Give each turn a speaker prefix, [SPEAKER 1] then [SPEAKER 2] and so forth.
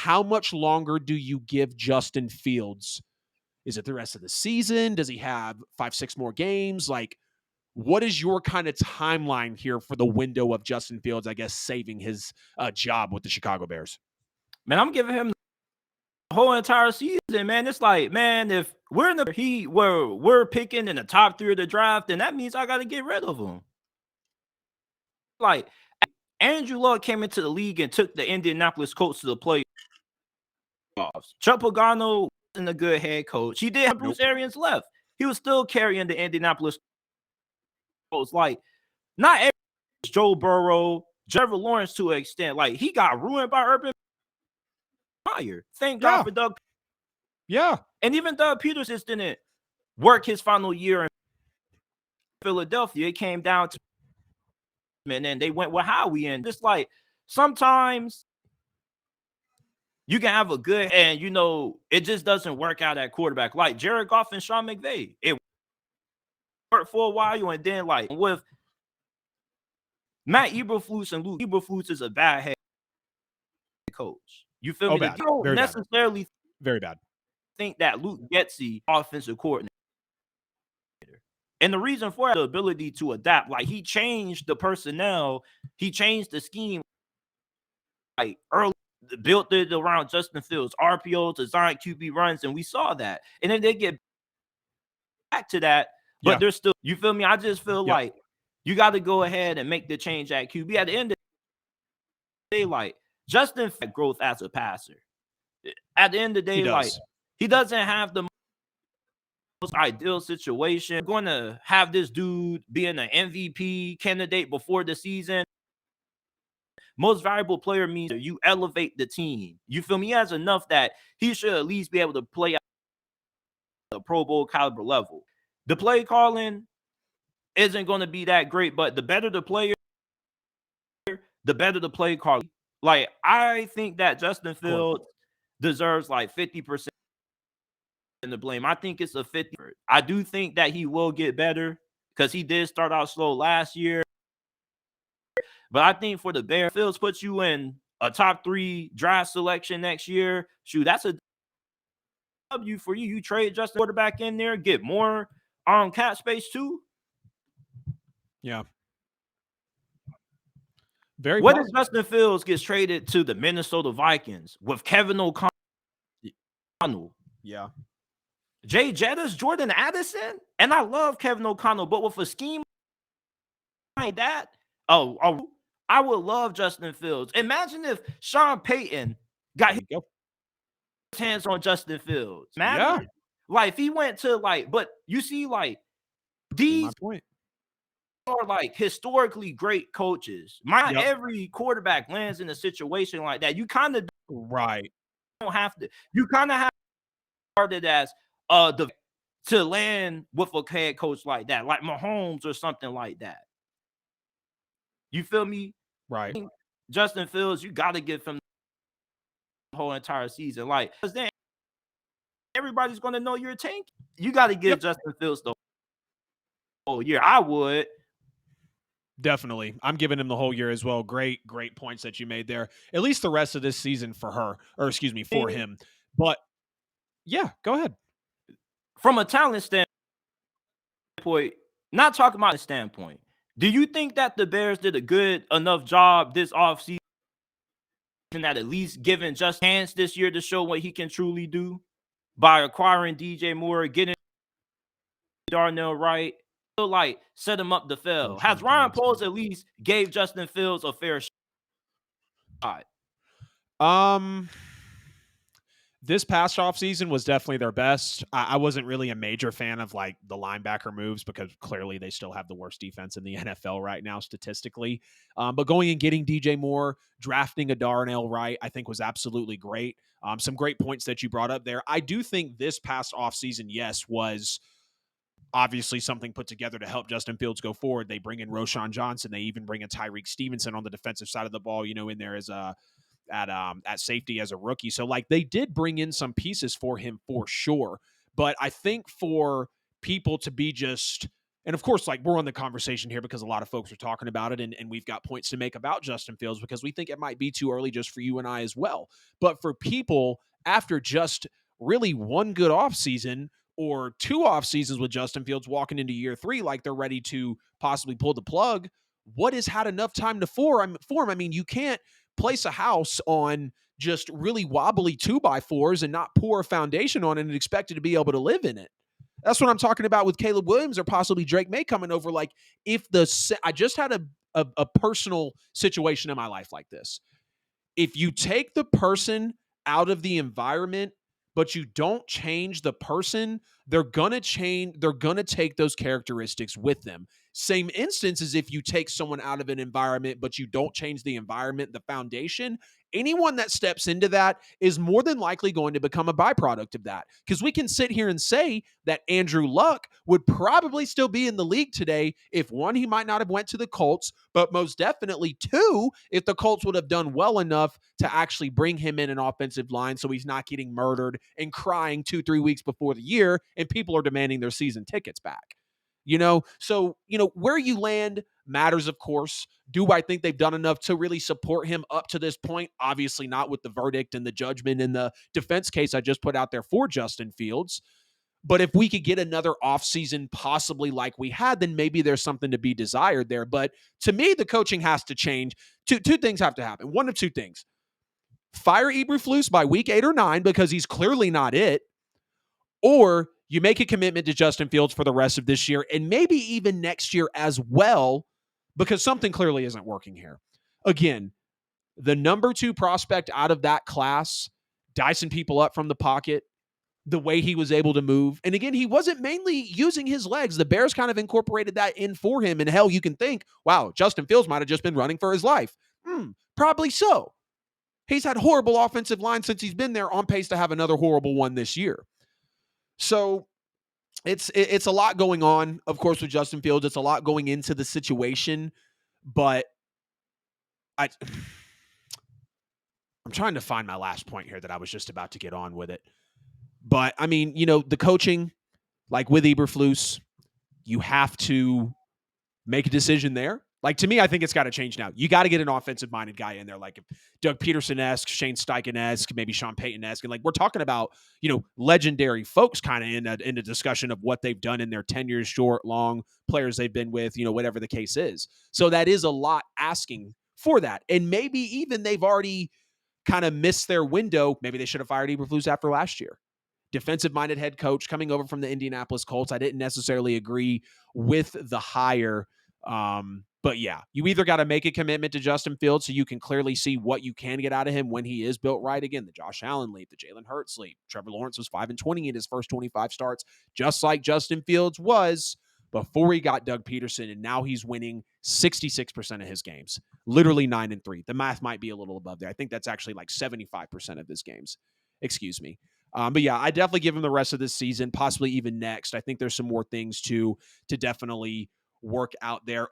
[SPEAKER 1] how much longer do you give Justin Fields? Is it the rest of the season? Does he have 5-6 more games? Like, what is your kind of timeline here for the window of Justin Fields, I guess, saving his job with the Chicago Bears?
[SPEAKER 2] Man, I'm giving him the whole entire season, man. It's like, man, if we're in the we're picking in the top 3 of the draft, then that means I got to get rid of him. Like, Andrew Luck came into the league and took the Indianapolis Colts to the playoffs. Chuck Pagano wasn't a good head coach. He did have Bruce Arians left. He was still carrying the Indianapolis Colts. Like, not every Joe Burrow, Trevor Lawrence to an extent. Like, he got ruined by Urban Meyer. Thank God for Doug.
[SPEAKER 1] Yeah.
[SPEAKER 2] And even Doug Peters just didn't work his final year in Philadelphia. It came down to him, and then they went with Howie. And just like, sometimes you can have a good, and you know, it just doesn't work out at quarterback. Like Jared Goff and Sean McVay. It worked for a while, and then like with Matt Eberflus and Luke Eberflus is a bad head coach. You feel me?
[SPEAKER 1] Bad.
[SPEAKER 2] You don't
[SPEAKER 1] Very
[SPEAKER 2] necessarily
[SPEAKER 1] bad. Very bad.
[SPEAKER 2] think that Luke Getsy, offensive coordinator. And the reason for the ability to adapt, like he changed the personnel, he changed the scheme, like early, built it around Justin Fields, RPO, designed QB runs, and we saw that. And then they get back to that, but they're still, you feel me? I just feel like you got to go ahead and make the change at QB. At the end of the day, like Justin growth as a passer. At the end of the day, like he doesn't have the ideal situation. We're going to have this dude being an MVP candidate before the season. Most valuable player means you elevate the team. You feel me? He has enough that he should at least be able to play at the Pro Bowl caliber level. The play calling isn't going to be that great, but the better the player, the better the play calling. Like, I think that Justin Fields deserves like 50% the blame. I think it's a 50. I do think that he will get better because he did start out slow last year. But I think for the Bears, Fields puts you in a top 3 draft selection next year. Shoot, that's a W for you. You trade Justin quarterback in there, get more cap space too.
[SPEAKER 1] Yeah. Very.
[SPEAKER 2] What if Justin Fields gets traded to the Minnesota Vikings with Kevin O'Connell?
[SPEAKER 1] Yeah.
[SPEAKER 2] Jay Jettis, Jordan Addison, and I love Kevin O'Connell, but with a scheme like that, I would love Justin Fields. Imagine if Sean Payton got his hands on Justin Fields. Imagine, like if he went to like, but you see, like these are like historically great coaches. Every quarterback lands in a situation like that. You kind of don't have to. You kind of have started as to land with a head coach like that, like Mahomes or something like that. You feel me?
[SPEAKER 1] Right.
[SPEAKER 2] Justin Fields, you got to give him the whole entire season. Like, because then everybody's going to know you're a tank. You got to give Justin Fields the whole year. I would.
[SPEAKER 1] Definitely. I'm giving him the whole year as well. Great points that you made there. At least the rest of this season for him. But yeah, go ahead.
[SPEAKER 2] From a talent standpoint, not talking about a standpoint, do you think that the Bears did a good enough job this offseason at least giving just chance this year to show what he can truly do by acquiring DJ Moore, getting Darnell Wright, like set him up to fail? Has Ryan Poles at least gave Justin Fields a fair shot?
[SPEAKER 1] This past offseason was definitely their best. I wasn't really a major fan of like the linebacker moves because clearly they still have the worst defense in the NFL right now statistically. But going and getting DJ Moore, drafting a Darnell Wright, I think was absolutely great. Some great points that you brought up there. I do think this past offseason, was obviously something put together to help Justin Fields go forward. They bring in Roschon Johnson. They even bring in Tyreek Stevenson on the defensive side of the ball, in there as at safety as a rookie. So like they did bring in some pieces for him for sure. But I think for people to be just And of course, like we're on the conversation here because a lot of folks are talking about it, and we've got points to make about Justin Fields because we think it might be too early just for you and I as well. But for people after just really one good offseason or two off seasons with Justin Fields walking into year three, like they're ready to possibly pull the plug, what has had enough time to form? I mean, you can't place a house on just really wobbly 2x4s and not pour a foundation on it and expect it to be able to live in it. That's what I'm talking about with Caleb Williams or possibly Drake May coming over. Like, if I just had a personal situation in my life like this. If you take the person out of the environment, but you don't change the person, they're gonna change, they're gonna take those characteristics with them. Same instance as if you take someone out of an environment, but you don't change the environment, the foundation. Anyone that steps into that is more than likely going to become a byproduct of that. Because we can sit here and say that Andrew Luck would probably still be in the league today if one, he might not have went to the Colts, but most definitely two, if the Colts would have done well enough to actually bring him in an offensive line so he's not getting murdered and crying 2-3 weeks before the year and people are demanding their season tickets back. So where you land matters, of course. Do I think they've done enough to really support him up to this point? Obviously not, with the verdict and the judgment and the defense case I just put out there for Justin Fields. But if we could get another offseason possibly like we had, then maybe there's something to be desired there. But to me, the coaching has to change. Two things have to happen. One of two things. Fire Eberflus by week 8 or 9 because he's clearly not it. Or you make a commitment to Justin Fields for the rest of this year and maybe even next year as well, because something clearly isn't working here. Again, the number 2 prospect out of that class, dicing people up from the pocket, the way he was able to move. And again, he wasn't mainly using his legs. The Bears kind of incorporated that in for him. And hell, you can think, wow, Justin Fields might have just been running for his life. Probably so. He's had horrible offensive line since he's been there, on pace to have another horrible one this year. So it's a lot going on, of course, with Justin Fields. It's a lot going into the situation, but I'm trying to find my last point here that I was just about to get on with it. But I mean, the coaching, like with Eberflus, you have to make a decision there. Like, to me, I think it's got to change now. You got to get an offensive-minded guy in there, like Doug Peterson-esque, Shane Steichen-esque, maybe Sean Payton-esque. And, like, we're talking about, legendary folks kind of in a discussion of what they've done in their tenures, short, long, players they've been with, whatever the case is. So that is a lot asking for that. And maybe even they've already kind of missed their window. Maybe they should have fired Eberflus after last year. Defensive-minded head coach coming over from the Indianapolis Colts. I didn't necessarily agree with the hire. But yeah, you either got to make a commitment to Justin Fields so you can clearly see what you can get out of him when he is built right again. The Josh Allen leap, the Jalen Hurts leap. Trevor Lawrence was 5-20 in his first 25 starts, just like Justin Fields was before he got Doug Peterson, and now he's winning 66% of his games, literally 9-3. The math might be a little above there. I think that's actually like 75% of his games. Excuse me. But yeah, I definitely give him the rest of this season, possibly even next. I think there's some more things to definitely work out there.